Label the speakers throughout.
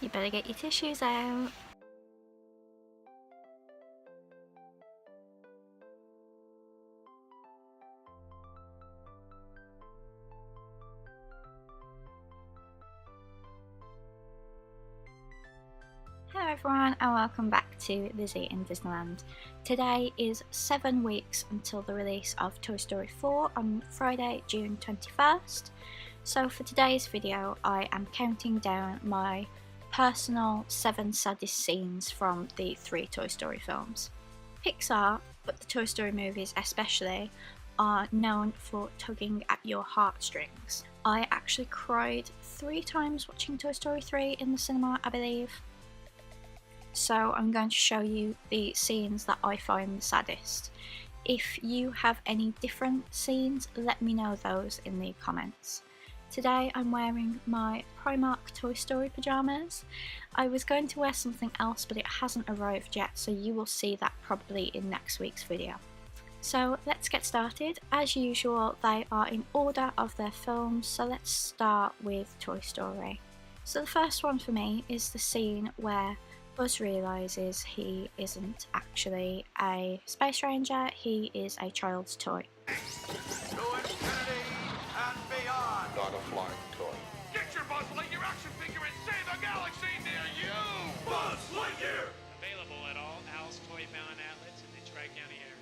Speaker 1: You better get your tissues out. Hello everyone and welcome back to Lizzie in Disneyland. Today is 7 weeks until the release of Toy Story 4 on Friday, June 21st. So for today's video I am counting down my personal 7 saddest scenes from the 3 Toy Story films. Pixar, but the Toy Story movies especially, are known for tugging at your heartstrings. I actually cried 3 times watching Toy Story 3 in the cinema, I believe. So I'm going to show you the scenes that I find the saddest. If you have any different scenes, let me know those in the comments. Today I'm wearing my Primark Toy Story pyjamas. I was going to wear something else but it hasn't arrived yet, so you will see that probably in next week's video. So let's get started. As usual, they are in order of their films, so let's start with Toy Story. So the first one for me is the scene where Buzz realises he isn't actually a space ranger, he is a child's toy.
Speaker 2: To infinity and beyond!
Speaker 3: Not a flying toy.
Speaker 2: Get your Buzz Lightyear action figure and save the galaxy near you! Buzz Lightyear!
Speaker 4: Available at all Al's Toy Bound outlets in the Tri-County area.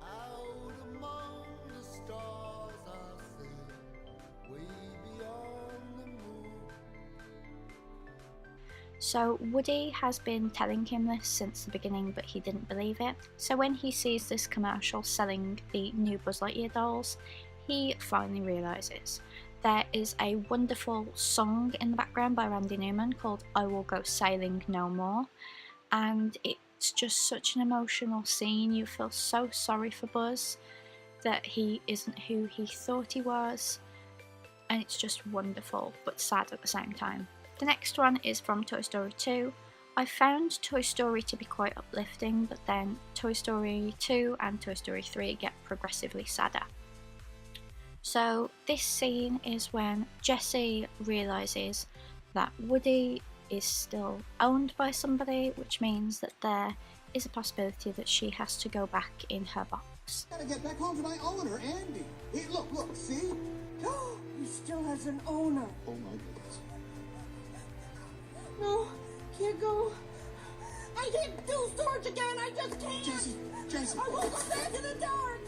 Speaker 5: Out among the stars I sit, way beyond the moon.
Speaker 1: So Woody has been telling him this since the beginning, but he didn't believe it. So when he sees this commercial selling the new Buzz Lightyear dolls, he finally realises. There is a wonderful song in the background by Randy Newman called I Will Go Sailing No More, and it's just such an emotional scene. You feel so sorry for Buzz that he isn't who he thought he was, and it's just wonderful but sad at the same time. The next one is from Toy Story 2. I found Toy Story to be quite uplifting, but then Toy Story 2 and Toy Story 3 get progressively sadder. So this scene is when Jessie realises that Woody is still owned by somebody, which means that there is a possibility that she has to go back in her box.
Speaker 5: Gotta get back home to my owner, Andy. Hey, look, see?
Speaker 6: He still has an owner.
Speaker 5: Oh my goodness.
Speaker 6: No, can't go. I can't do storage again. I just can't.
Speaker 5: Jessie.
Speaker 6: I won't go back in the dark.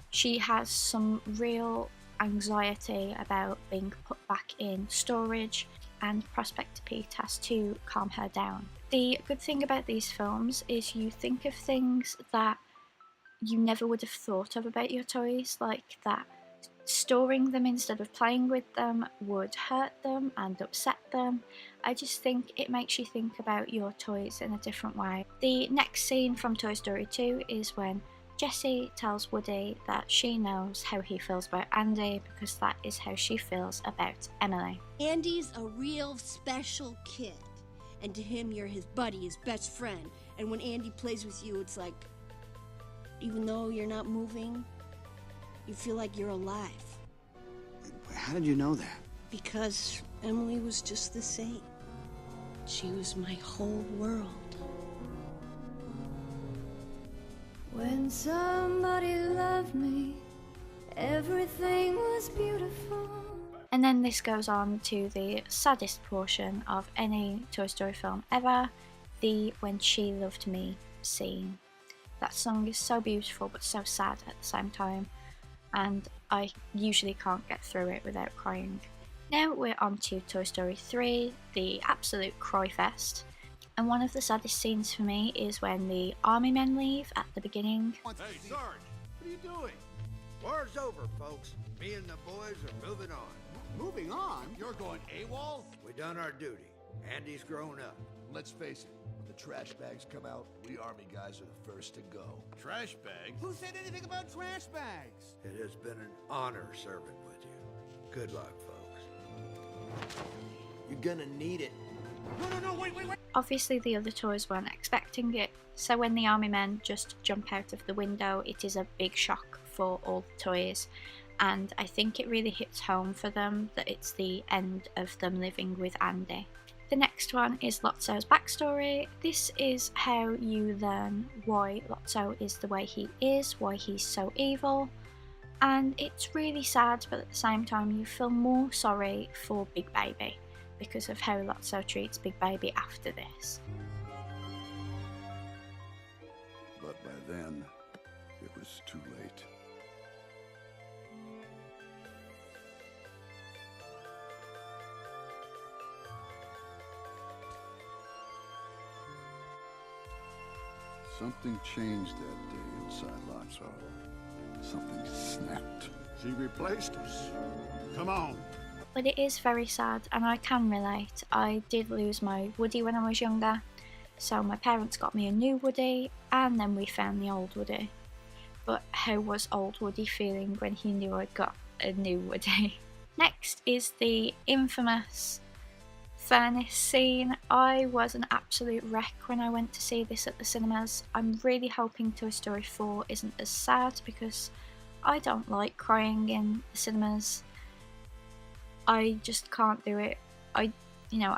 Speaker 1: She has some real anxiety about being put back in storage, and Prospector Pete has to calm her down. The good thing about these films is you think of things that you never would have thought of about your toys, like that storing them instead of playing with them would hurt them and upset them. I just think it makes you think about your toys in a different way. The next scene from Toy Story 2 is when Jessie tells Woody that she knows how he feels about Andy because that is how she feels about Emily.
Speaker 7: Andy's a real special kid, and to him you're his buddy, his best friend, and when Andy plays with you it's like, even though you're not moving, you feel like you're alive.
Speaker 8: How did you know that?
Speaker 7: Because Emily was just the same. She was my whole world.
Speaker 9: When somebody loved me, everything was beautiful.
Speaker 1: And then this goes on to the saddest portion of any Toy Story film ever, the When She Loved Me scene. That song is so beautiful but so sad at the same time, and I usually can't get through it without crying. Now we're on to Toy Story 3, the absolute cry fest. And one of the saddest scenes for me is when the army men leave at the beginning.
Speaker 2: Hey, Sarge, what are you doing? War's over, folks. Me and the boys are moving on.
Speaker 5: Moving on?
Speaker 2: You're going AWOL? We done our duty. Andy's grown up.
Speaker 10: Let's face it, when the trash bags come out, we Army guys are the first to go.
Speaker 2: Trash bags?
Speaker 6: Who said anything about trash bags?
Speaker 2: It has been an honor serving with you. Good luck, folks.
Speaker 10: You're gonna need it.
Speaker 6: No, wait.
Speaker 1: Obviously the other toys weren't expecting it, so when the army men just jump out of the window, it is a big shock for all the toys, and I think it really hits home for them that it's the end of them living with Andy. The next one is Lotso's backstory. This is how you learn why Lotso is the way he is, why he's so evil, and it's really sad, but at the same time you feel more sorry for Big Baby because of how Lotso treats Big Baby after this.
Speaker 8: But by then, it was too late. Something changed that day inside Lotso. Something snapped.
Speaker 2: She replaced us. Come on.
Speaker 1: But it is very sad, and I can relate. I did lose my Woody when I was younger, so my parents got me a new Woody, and then we found the old Woody. But how was old Woody feeling when he knew I got a new Woody? Next is the infamous furnace scene. I was an absolute wreck when I went to see this at the cinemas. I'm really hoping Toy Story 4 isn't as sad, because I don't like crying in the cinemas. I just can't do it. I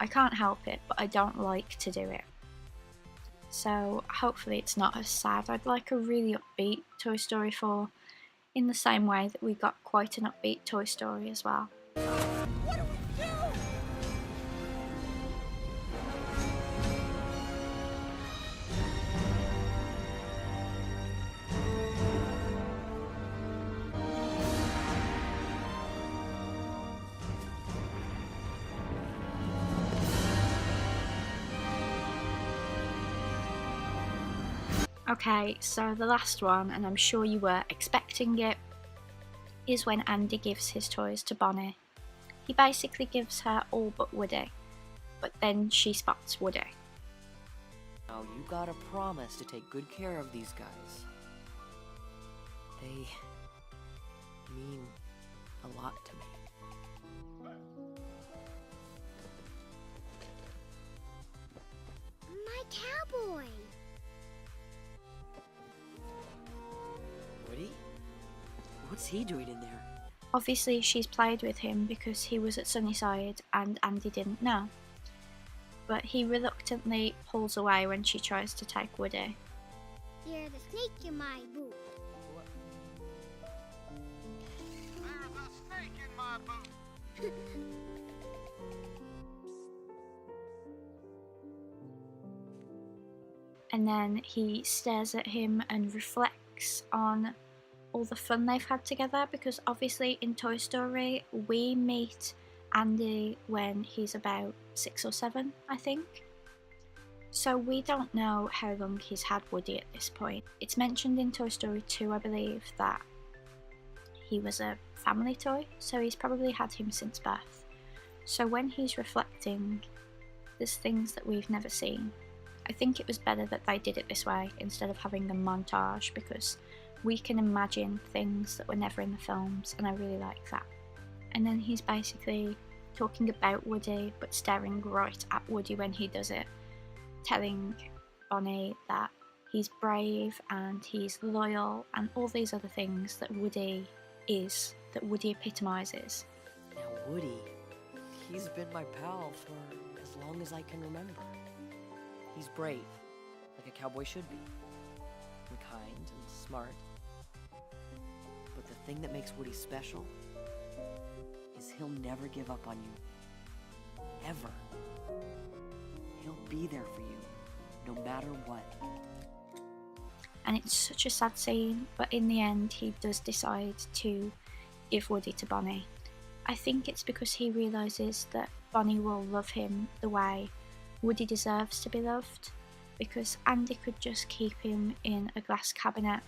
Speaker 1: can't help it, but I don't like to do it. So hopefully it's not as sad. I'd like a really upbeat Toy Story 4, in the same way that we got quite an upbeat Toy Story as well.
Speaker 6: What do we do?
Speaker 1: Okay, so the last one, and I'm sure you were expecting it, is when Andy gives his toys to Bonnie. He basically gives her all but Woody, but then she spots Woody.
Speaker 3: Now you gotta promise to take good care of these guys. They mean a lot to me.
Speaker 7: My cowboy!
Speaker 3: Woody? What's he doing in there?
Speaker 1: Obviously she's played with him because he was at Sunnyside and Andy didn't know. But he reluctantly pulls away when she tries to take Woody.
Speaker 7: You're the snake in my boot.
Speaker 2: There's a snake in my boot.
Speaker 1: And then he stares at him and reflects on all the fun they've had together, because obviously in Toy Story we meet Andy when he's about 6 or 7, I think. So we don't know how long he's had Woody at this point. It's mentioned in Toy Story 2, I believe, that he was a family toy, so he's probably had him since birth. So when he's reflecting, there's things that we've never seen. I think it was better that they did it this way instead of having a montage, because we can imagine things that were never in the films, and I really like that. And then he's basically talking about Woody, but staring right at Woody when he does it, telling Bonnie that he's brave and he's loyal and all these other things that Woody is, that Woody epitomises.
Speaker 3: Now Woody, he's been my pal for as long as I can remember. He's brave, like a cowboy should be, and kind and smart. But the thing that makes Woody special is he'll never give up on you. Ever. He'll be there for you, no matter what.
Speaker 1: And it's such a sad scene, but in the end he does decide to give Woody to Bonnie. I think it's because he realises that Bonnie will love him the way Woody deserves to be loved, because Andy could just keep him in a glass cabinet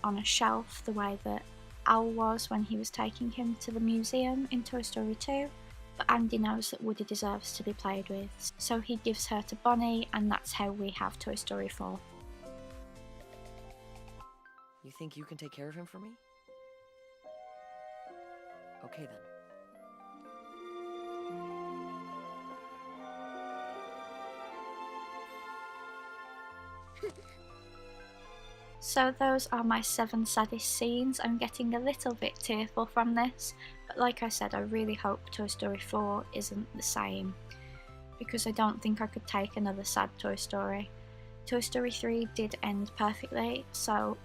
Speaker 1: on a shelf the way that Al was when he was taking him to the museum in Toy Story 2, but Andy knows that Woody deserves to be played with, so he gives her to Bonnie, and that's how we have Toy Story 4.
Speaker 3: You think you can take care of him for me? Okay then.
Speaker 1: So those are my 7 saddest scenes. I'm getting a little bit tearful from this, but like I said, I really hope Toy Story 4 isn't the same, because I don't think I could take another sad Toy Story. Toy Story 3 did end perfectly, so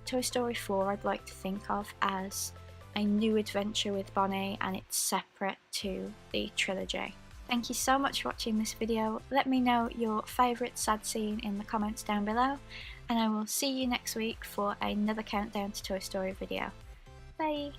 Speaker 1: Toy Story 4 I'd like to think of as a new adventure with Bonnie, and it's separate to the trilogy. Thank you so much for watching this video. Let me know your favourite sad scene in the comments down below, and I will see you next week for another countdown to Toy Story video. Bye!